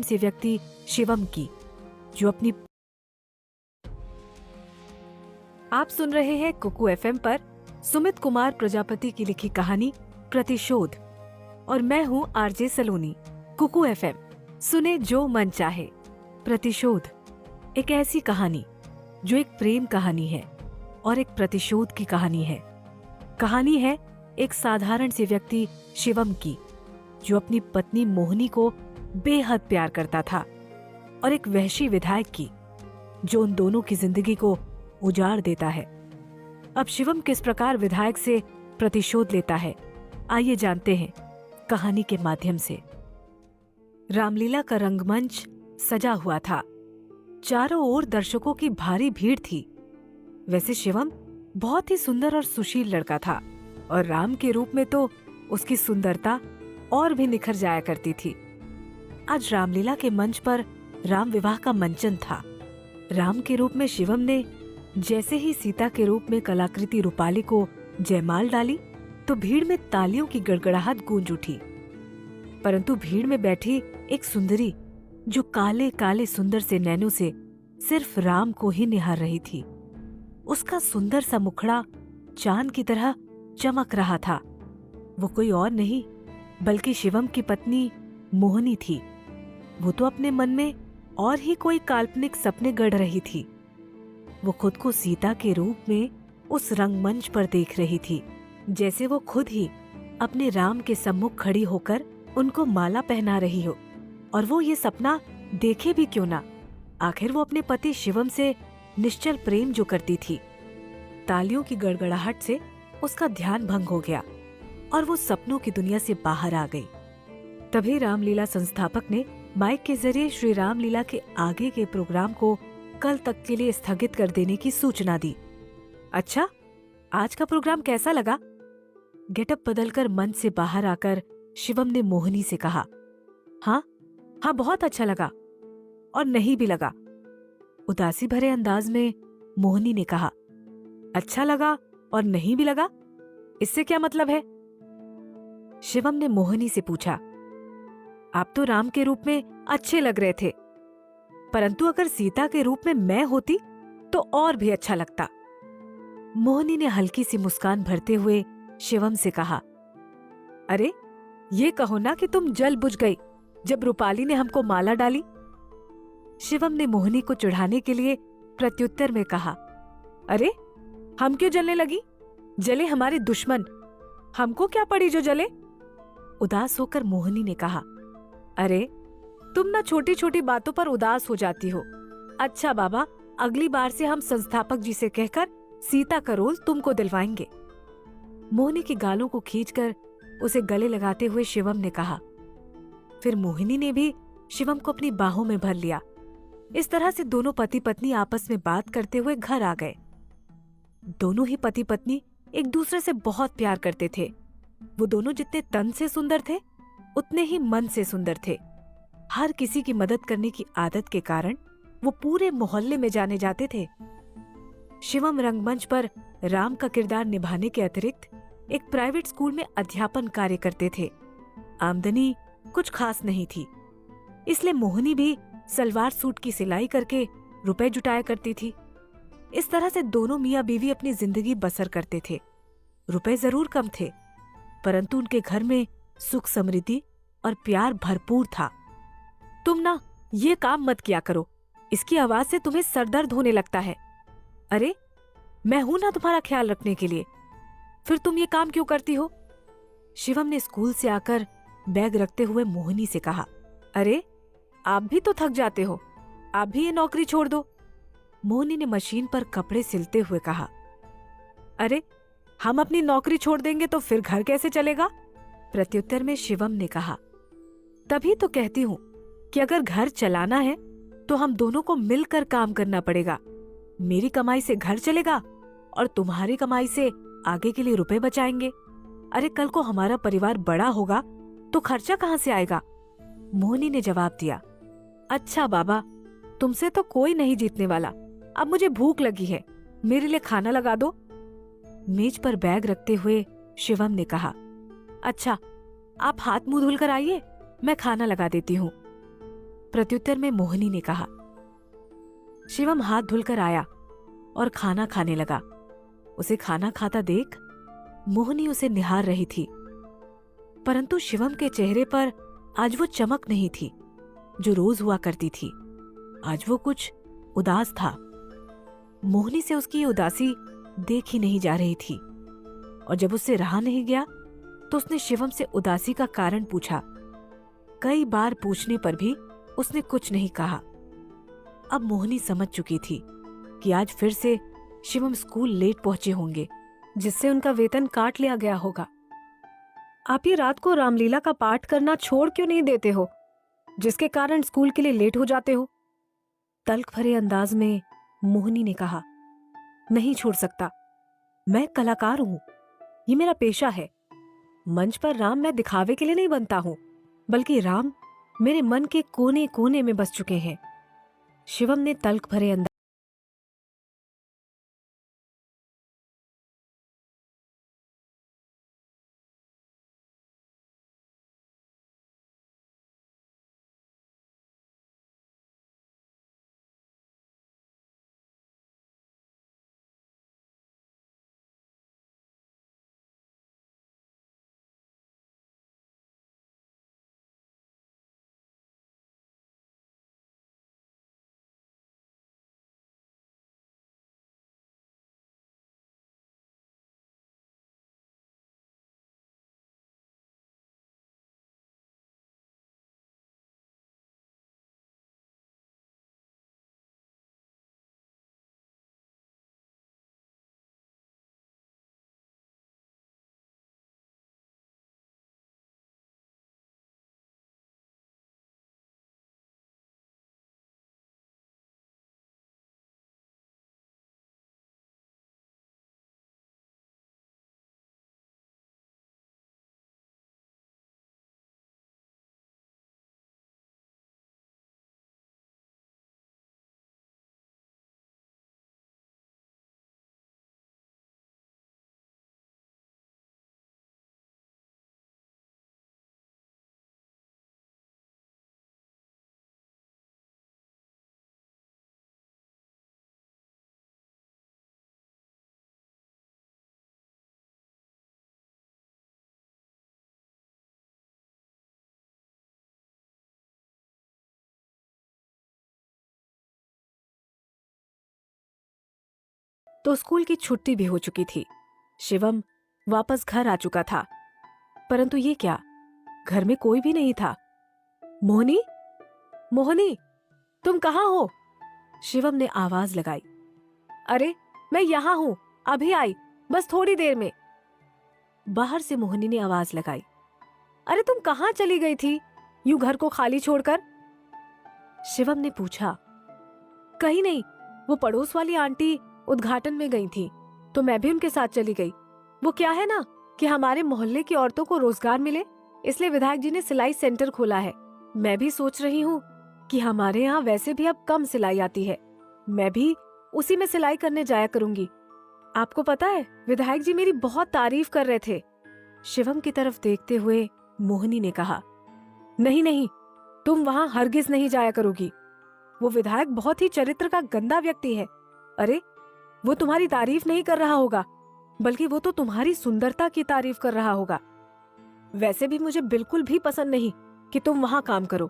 से व्यक्ति शिवम की, जो अपनी। आप सुन रहे हैं कुकू एफएम पर सुमित कुमार प्रजापति की लिखी कहानी प्रतिशोध, और मैं हूँ आरजे सलोनी। कुकू एफएम, सुने जो मन चाहे। प्रतिशोध एक ऐसी कहानी जो एक प्रेम कहानी है और एक प्रतिशोध की कहानी है। कहानी है एक साधारण से व्यक्ति शिवम की, जो अपनी पत्नी मोहिनी को बेहद प्यार करता था, और एक वहशी विधायक की, जो उन दोनों की जिंदगी को उजाड़ देता है। अब शिवम किस प्रकार विधायक से प्रतिशोध लेता है, आइए जानते हैं कहानी के माध्यम से। रामलीला का रंगमंच सजा हुआ था। चारों ओर दर्शकों की भारी भीड़ थी। वैसे शिवम बहुत ही सुंदर और सुशील लड़का था, और राम के रूप में तो उसकी सुंदरता और भी निखर जाया करती थी। आज रामलीला के मंच पर राम विवाह का मंचन था। राम के रूप में शिवम ने जैसे ही सीता के रूप में कलाकृति रूपाली को जयमाल डाली, तो भीड़ में तालियों की गड़गड़ाहट गूंज उठी। परंतु भीड़ में बैठी एक सुंदरी, जो काले काले सुंदर से नैनों से सिर्फ राम को ही निहार रही थी। उसका सुंदर सा मुखड़ा चांद की तरह चमक रहा था। वो कोई और नहीं बल्कि शिवम की पत्नी मोहिनी थी। वो तो अपने मन में और ही कोई काल्पनिक सपने गढ़ रही थी। वो खुद को सीता के रूप में उस रंगमंच पर देख रही थी, जैसे वो खुद ही अपने राम के सम्मुख खड़ी होकर उनको माला पहना रही हो। और वो ये सपना देखे भी क्यों ना, आखिर वो अपने पति शिवम से निश्चल प्रेम जो करती थी। तालियों की गड़गड़ाहट से उसका ध्यान भंग हो गया और वो सपनों की दुनिया से बाहर आ गई। तभी रामलीला संस्थापक ने माइक के जरिए श्री रामलीला के आगे के प्रोग्राम को कल तक के लिए स्थगित कर देने की सूचना दी। अच्छा, आज का प्रोग्राम कैसा लगा? गेटअप बदलकर मंच से बाहर आकर शिवम ने मोहिनी से कहा। हाँ, बहुत अच्छा लगा, और नहीं भी लगा, उदासी भरे अंदाज में मोहिनी ने कहा। अच्छा लगा और नहीं भी लगा, इससे क्या मतलब है? शिवम ने मोहिनी से पूछा। आप तो राम के रूप में अच्छे लग रहे थे, परंतु अगर सीता के रूप में मैं होती तो और भी अच्छा लगता। मोहिनी ने हल्की सी मुस्कान भरते हुए शिवम से कहा। अरे, ये कहो ना कि तुम जल बुझ गई जब रूपाली ने हमको माला डाली। शिवम ने मोहिनी को चिढ़ाने के लिए प्रत्युत्तर में कहा। अरे, हम क्यों जलने लगी? जले हमारे दुश्मन, हमको क्या पड़ी जो जले? उदास होकर मोहिनी ने कहा। अरे, तुम ना छोटी छोटी बातों पर उदास हो जाती हो। अच्छा बाबा, अगली बार से हम संस्थापक जी से कहकर सीता का रोल तुमको दिलवाएंगे। मोहिनी की गालों को खींचकर उसे गले लगाते हुए शिवम ने कहा। फिर मोहिनी ने भी शिवम को अपनी बाहों में भर लिया। इस तरह से दोनों पति पत्नी आपस में बात करते हुए घर आ गए। दोनों ही पति पत्नी एक दूसरे से बहुत प्यार करते थे। वो दोनों जितने तन से सुंदर थे, उतने ही मन से सुंदर थे। हर किसी की मदद करने की आदत के कारण वो पूरे मोहल्ले में जाने जाते थे। शिवम रंगमंच पर राम का किरदार निभाने के अतिरिक्त एक प्राइवेट स्कूल में अध्यापन कार्य करते थे। आमदनी कुछ खास नहीं थी, इसलिए मोहिनी भी सलवार सूट की सिलाई करके रुपए जुटाया करती थी। इस तरह से दोनों मियाँ बीवी अपनी जिंदगी बसर करते थे। रुपए जरूर कम थे, परंतु उनके घर में सुख समृद्धि और प्यार भरपूर था। तुम ना ये काम मत किया करो, इसकी आवाज से तुम्हें सरदर्द होने लगता है। अरे, मैं हूं ना तुम्हारा ख्याल रखने के लिए, फिर तुम ये काम क्यों करती हो? शिवम ने स्कूल से आकर बैग रखते हुए मोहिनी से कहा। अरे, आप भी तो थक जाते हो, आप भी ये नौकरी छोड़ दो। मोहिनी ने मशीन पर कपड़े सिलते हुए कहा। अरे, हम अपनी नौकरी छोड़ देंगे तो फिर घर कैसे चलेगा? प्रत्युत्तर में शिवम ने कहा। तभी तो कहती हूँ कि अगर घर चलाना है तो हम दोनों को मिलकर काम करना पड़ेगा। मेरी कमाई से घर चलेगा और तुम्हारी कमाई से आगे के लिए रुपए बचाएंगे। अरे, कल को हमारा परिवार बड़ा होगा तो खर्चा कहाँ से आएगा? मोहिनी ने जवाब दिया। अच्छा बाबा, तुमसे तो कोई नहीं जीतने वाला। अब मुझे भूख लगी है, मेरे लिए खाना लगा दो। मेज पर बैग रखते हुए शिवम ने कहा। अच्छा, आप हाथ मुंह धुलकर आइए, मैं खाना लगा देती हूँ। प्रत्युत्तर में मोहिनी ने कहा। शिवम हाथ धुलकर आया और खाना खाने लगा। उसे खाना खाता देख मोहिनी उसे निहार रही थी, परंतु शिवम के चेहरे पर आज वो चमक नहीं थी जो रोज हुआ करती थी। आज वो कुछ उदास था। मोहिनी से उसकी ये उदासी देखी नहीं जा रही थी, और जब उससे रहा नहीं गया तो उसने शिवम से उदासी का कारण पूछा। कई बार पूछने पर भी उसने कुछ नहीं कहा। अब मोहिनी समझ चुकी थी कि आज फिर से शिवम स्कूल लेट पहुंचे होंगे, जिससे उनका वेतन काट लिया गया होगा। आप ये रात को रामलीला का पाठ करना छोड़ क्यों नहीं देते हो, जिसके कारण स्कूल के लिए लेट हो जाते हो? तल्ख भरे अंदाज में मोहिनी ने कहा। नहीं छोड़ सकता, मैं कलाकार हूं, ये मेरा पेशा है। मंच पर राम मैं दिखावे के लिए नहीं बनता हूं, बल्कि राम मेरे मन के कोने कोने में बस चुके हैं। शिवम ने तल्ख भरे अंदाज तो स्कूल की छुट्टी भी हो चुकी थी। शिवम वापस घर आ चुका था, परंतु ये क्या, घर में कोई भी नहीं था। मोहिनी, मोहिनी, तुम कहाँ हो? शिवम ने आवाज लगाई। अरे मैं यहाँ हूँ, अभी आई, बस थोड़ी देर में। बाहर से मोहिनी ने आवाज लगाई। अरे तुम कहाँ चली गई थी यूं घर को खाली छोड़कर? शिवम ने पूछा। कहीं नहीं, वो पड़ोस वाली आंटी उद्घाटन में गई थी तो मैं भी उनके साथ चली गई। वो क्या है ना कि हमारे मोहल्ले की औरतों को रोजगार मिले, इसलिए विधायक जी ने सिलाई सेंटर खोला है। मैं भी सोच रही हूँ कि हमारे यहाँ वैसे भी अब कम सिलाई आती है, मैं भी उसी में सिलाई करने जाया करूंगी। आपको पता है विधायक जी मेरी बहुत तारीफ कर रहे थे। शिवम की तरफ देखते हुए मोहिनी ने कहा। नहीं नहीं, तुम वहां हरगिज नहीं जाया करोगी। वो विधायक बहुत ही चरित्र का गंदा व्यक्ति है। अरे वो तुम्हारी तारीफ नहीं कर रहा होगा, बल्कि वो तो तुम्हारी सुंदरता की तारीफ कर रहा होगा। वैसे भी मुझे बिल्कुल भी पसंद नहीं कि तुम वहां काम करो।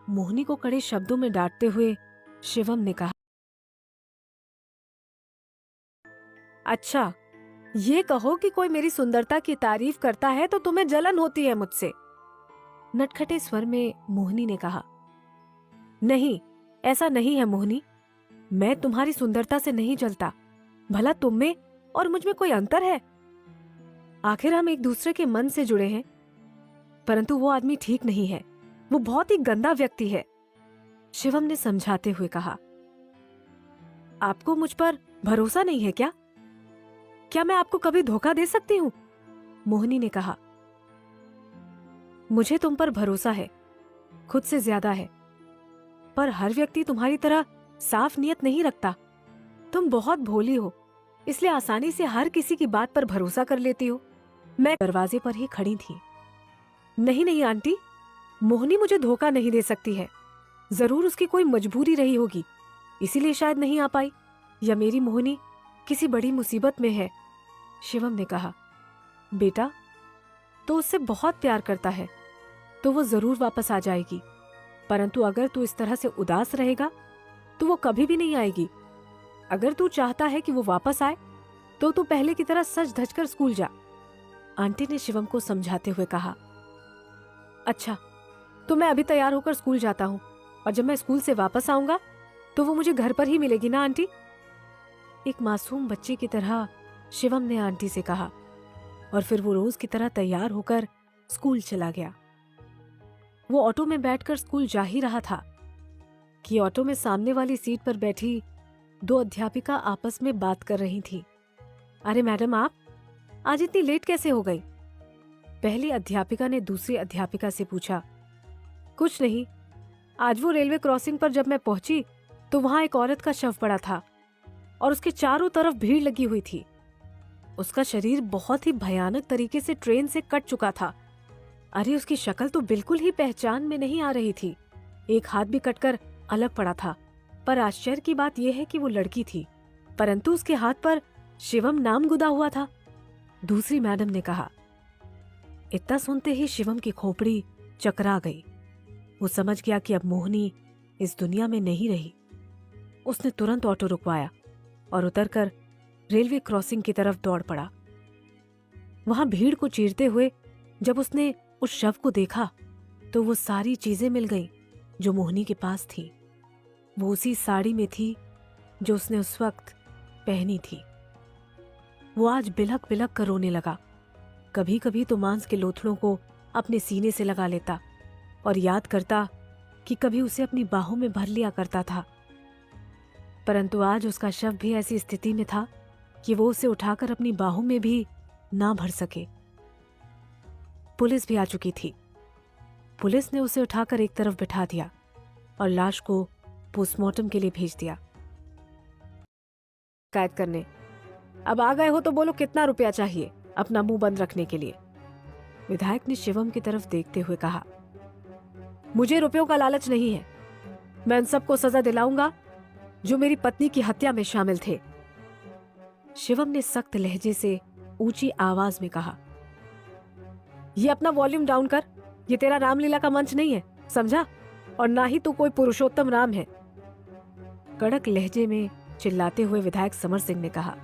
मोहिनी को कड़े शब्दों में डांटते हुए शिवम ने कहा। अच्छा, ये कहो कि कोई मेरी सुंदरता की तारीफ करता है तो तुम्हें जलन होती है मुझसे? नटखटे स्वर में मोहिनी ने कहा। नहीं, ऐसा नहीं है मोहिनी, मैं तुम्हारी सुंदरता से नहीं जलता। भला तुम में और मुझ में कोई अंतर है? आखिर हम एक दूसरे के मन से जुड़े हैं। परंतु वो आदमी ठीक नहीं है, वो बहुत ही गंदा व्यक्ति है। शिवम ने समझाते हुए कहा। आपको मुझ पर भरोसा नहीं है क्या? क्या मैं आपको कभी धोखा दे सकती हूँ? मोहिनी ने कहा। मुझे तुम पर भरोसा है, खुद से ज्यादा है, पर हर व्यक्ति तुम्हारी तरह साफ नियत नहीं रखता। तुम बहुत भोली हो, इसलिए आसानी से हर किसी की बात पर भरोसा कर लेती हो। मैं दरवाजे पर ही खड़ी थी। नहीं नहीं आंटी, मोहिनी मुझे धोखा नहीं दे सकती है। जरूर उसकी कोई मजबूरी रही होगी, इसीलिए शायद नहीं आ पाई। या मेरी मोहिनी किसी बड़ी मुसीबत में है। शिवम ने कहा, बेटा तो उससे बहुत प्यार करता है तो वो जरूर वापस आ जाएगी, परंतु अगर तू इस तरह से उदास रहेगा तो वो कभी भी नहीं आएगी। अगर तू चाहता है कि वो वापस आए तो तू पहले की तरह सज धज कर स्कूल जा। आंटी ने शिवम को समझाते हुए कहा। अच्छा, तो मैं अभी तैयार होकर स्कूल जाता हूँ, और जब मैं स्कूल से वापस आऊंगा तो वो मुझे घर पर ही मिलेगी ना आंटी? एक मासूम बच्चे की तरह शिवम ने आंटी से कहा, और फिर वो रोज की तरह तैयार होकर स्कूल चला गया। वो ऑटो में बैठकर स्कूल जा ही रहा था कि ऑटो में सामने वाली सीट पर बैठी दो अध्यापिका आपस में बात कर रही थी। अरे मैडम, आप आज इतनी लेट कैसे हो गई? पहली अध्यापिका ने दूसरी अध्यापिका से पूछा। कुछ नहीं, आज वो रेलवे क्रॉसिंग पर जब मैं पहुंची तो वहां एक औरत का शव पड़ा था और उसके चारों तरफ भीड़ लगी हुई थी। उसका शरीर बहुत ही भयानक तरीके से ट्रेन से कट चुका था। अरे उसकी शक्ल तो बिल्कुल ही पहचान में नहीं आ रही थी। एक हाथ भी कटकर अलग पड़ा था। पर आश्चर्य की बात यह है कि वो लड़की थी, परंतु उसके हाथ पर शिवम नाम गुदा हुआ था। दूसरी मैडम ने कहा। इतना सुनते ही शिवम की खोपड़ी चकरा गई। वो समझ गया कि अब मोहिनी इस दुनिया में नहीं रही। उसने तुरंत ऑटो रुकवाया और उतरकर रेलवे क्रॉसिंग की तरफ दौड़ पड़ा। वहां भीड़ को चीरते हुए जब उसने उस शव को देखा तो वो सारी चीजें मिल गईं जो मोहिनी के पास थी। वो उसी साड़ी में थी जो उसने उस वक्त पहनी थी। वो आज बिलख बिलख कर रोने लगा। कभी कभी तो मांस के लोथड़ों को अपने सीने से लगा लेता और याद करता कि कभी उसे अपनी बाहों में भर लिया करता था, परंतु आज उसका शव भी ऐसी स्थिति में था कि वो उसे उठाकर अपनी बाहों में भी ना भर सके। पुलिस भी आ चुकी थी। पुलिस ने उसे उठाकर एक तरफ बिठा दिया और लाश को पोस्टमार्टम के लिए भेज दिया। कैद करने अब आ गए हो तो बोलो कितना रुपया चाहिए अपना मुंह बंद रखने के लिए? विधायक ने शिवम की तरफ देखते हुए कहा। मुझे रुपयों का लालच नहीं है। मैं उन सबको सजा दिलाऊंगा जो मेरी पत्नी की हत्या में शामिल थे। शिवम ने सख्त लहजे से ऊंची आवाज में कहा। ये अपना वॉल्यूम डाउन कर। ये तेरा रामलीला का मंच नहीं है, समझा? और ना ही तू कोई पुरुषोत्तम राम है। कड़क लहजे में चिल्लाते हुए विधायक समर सिंह ने कहा।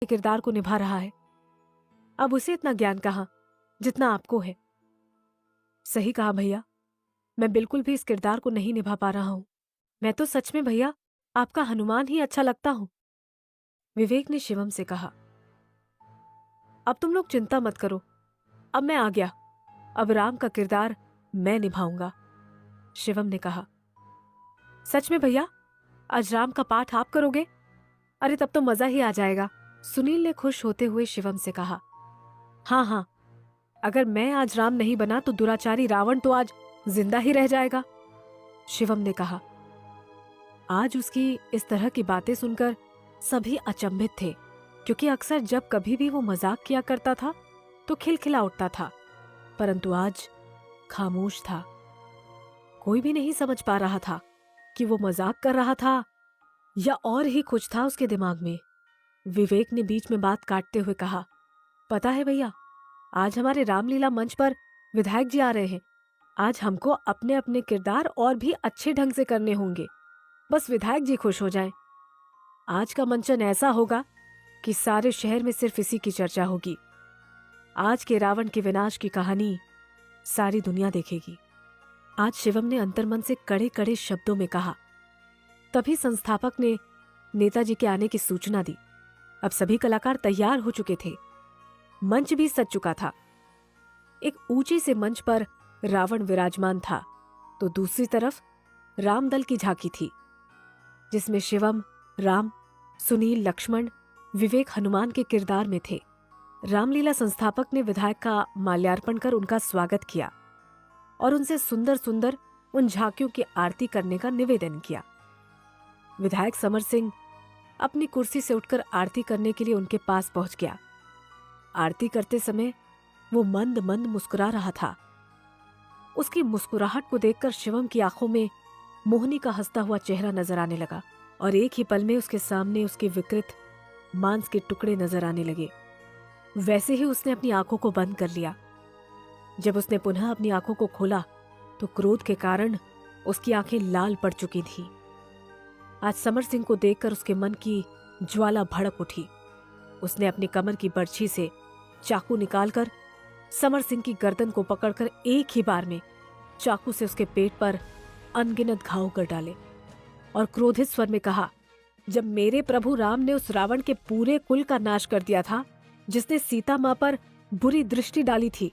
किरदार को निभा रहा है। अब उसे इतना ज्ञान कहाँ जितना आपको है। सही कहा भैया, मैं बिल्कुल भी इस किरदार को नहीं निभा पा रहा हूं। मैं तो सच में भैया आपका हनुमान ही अच्छा लगता हूं। विवेक ने शिवम से कहा। अब तुम लोग चिंता मत करो, अब मैं आ गया। अब राम का किरदार मैं निभाऊंगा, शिवम ने कहा। सच में भैया, आज राम का पाठ आप करोगे? अरे तब तो मजा ही आ जाएगा, सुनील ने खुश होते हुए शिवम से कहा। हाँ हाँ, अगर मैं आज राम नहीं बना तो दुराचारी रावण तो आज जिंदा ही रह जाएगा, शिवम ने कहा। आज उसकी इस तरह की बातें सुनकर सभी अचंभित थे, क्योंकि अक्सर जब कभी भी वो मजाक किया करता था तो खिलखिला उठता था, परंतु आज खामोश था। कोई भी नहीं समझ पा रहा था कि वो मजाक कर रहा था या और ही कुछ था उसके दिमाग में। विवेक ने बीच में बात काटते हुए कहा, पता है भैया, आज हमारे रामलीला मंच पर विधायक जी आ रहे हैं। आज हमको अपने अपने किरदार और भी अच्छे ढंग से करने होंगे, बस विधायक जी खुश हो जाएं। आज का मंचन ऐसा होगा कि सारे शहर में सिर्फ इसी की चर्चा होगी। आज के रावण के विनाश की कहानी सारी दुनिया देखेगी, आज शिवम ने अंतर्मन से कड़े कड़े शब्दों में कहा। तभी संस्थापक ने नेताजी के आने की सूचना दी। अब सभी कलाकार तैयार हो चुके थे, मंच भी सज चुका था। एक ऊंचे से मंच पर रावण विराजमान था, तो दूसरी तरफ रामदल की झांकी थी, जिसमें शिवम, राम, सुनील, लक्ष्मण, विवेक हनुमान के किरदार में थे। रामलीला संस्थापक ने विधायक का माल्यार्पण कर उनका स्वागत किया और उनसे सुंदर सुंदर उन झांकियों की आरती करने का निवेदन किया। विधायक समर सिंह अपनी कुर्सी से उठकर आरती करने के लिए उनके पास पहुंच गया। आरती करते समय वो मंद मंद मुस्कुरा रहा था। उसकी मुस्कुराहट को देखकर शिवम की आंखों में मोहिनी का हंसता हुआ चेहरा नजर आने लगा और एक ही पल में उसके सामने उसके विकृत मांस के टुकड़े नजर आने लगे। वैसे ही उसने अपनी आंखों को बंद कर लिया। जब उसने पुनः अपनी आंखों को खोला तो क्रोध के कारण उसकी आंखें लाल पड़ चुकी थीं। आज समर सिंह को देखकर उसके मन की ज्वाला भड़क उठी। उसने अपनी कमर की बर्छी से चाकू निकालकर समर सिंह की गर्दन को पकड़कर एक ही बार में चाकू से उसके पेट पर अनगिनत घाव कर डाले और क्रोधित स्वर में कहा, जब मेरे प्रभु राम ने उस रावण के पूरे कुल का नाश कर दिया था, जिसने सीता मां पर बुरी दृष्टि डाली थी,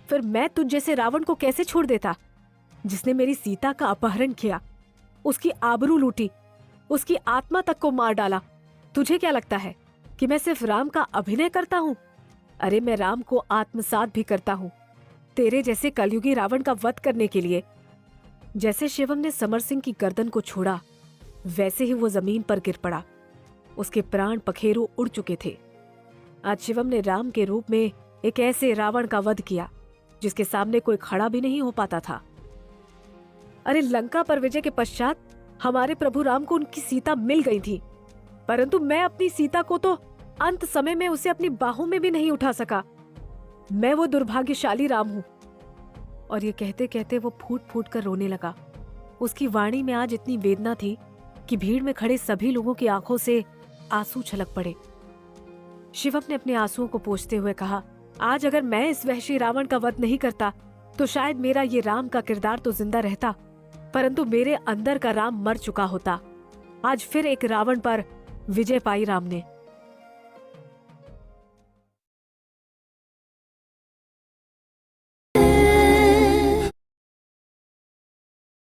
फिर मैं तुझ जैसे रावण को कैसे छोड़ देता, जिसने मेरी सीता का अपहरण किया, उसकी आबरू लूटी, उसकी आत्मा तक को मार डाला। तुझे क्या लगता है कि मैं सिर्फ राम का अभिनय करता हूँ? अरे मैं राम को आत्मसात भी करता हूँ, तेरे जैसे कलयुगी रावण का वध करने के लिए। जैसे शिवम ने समर सिंह की गर्दन को छोड़ा, वैसे ही वो जमीन पर गिर पड़ा। उसके प्राण पखेरु उड़ चुके थे। आज शिवम ने राम के रूप में एक ऐसे रावण का वध किया जिसके सामने कोई खड़ा भी नहीं हो पाता था। अरे लंका पर विजय के पश्चात हमारे प्रभु राम को उनकी सीता मिल गई थी, परंतु मैं अपनी सीता को तो अंत समय में उसे अपनी बाहों में भी नहीं उठा सका। मैं वो दुर्भाग्यशाली राम हूँ। और ये कहते कहते वो फूट फूट कर रोने लगा। उसकी वाणी में आज इतनी वेदना थी कि भीड़ में खड़े सभी लोगों की आंखों से आंसू छलक पड़े। शिवम ने अपने आंसुओं को पोंछते हुए कहा, आज अगर मैं इस वहशी रावण का वध नहीं करता तो शायद मेरा ये राम का किरदार तो जिंदा रहता, परंतु मेरे अंदर का राम मर चुका होता। आज फिर एक रावण पर विजय पाई राम ने।